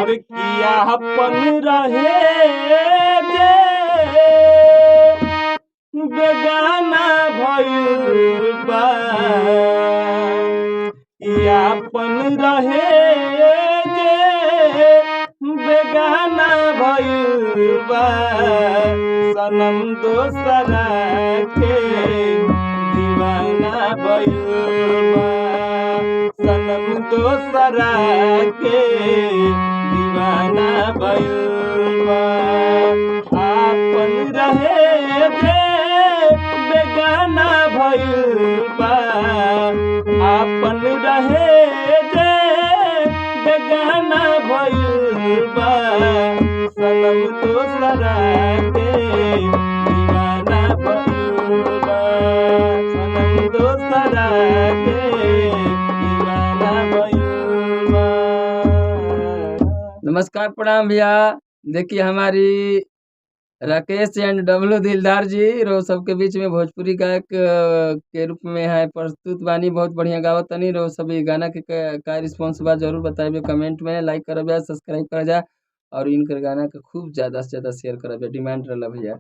और किया अपन रहे जे बेगाना भइल बा यापन रहे जे बेगाना भइल बा सनम दोसरा के दीवाना भइल बा सनम दोसरा के दीवाना भइल बा आपन रहे जे बेगाना भइल बा आपन रहे जे बेगाना भइल बा सनम दोसरा के दीवाना भइल बा सनम दोसरा के दीवाना भइल बा। नमस्कार प्रणाम भैया। देखिए हमारी राकेश एंड डब्लू दिलदार जी रो सबके बीच में भोजपुरी गायक के रूप में है प्रस्तुत बानी। बहुत बढ़िया गावत तनी रो सभी गाना के का रिस्पॉन्स बा जरूर बताइए कमेंट में। लाइक करब जा सब्सक्राइब कर जा और इनकर गाना के खूब ज़्यादा से ज़्यादा शेयर करब जा डिमांड रहा भैया।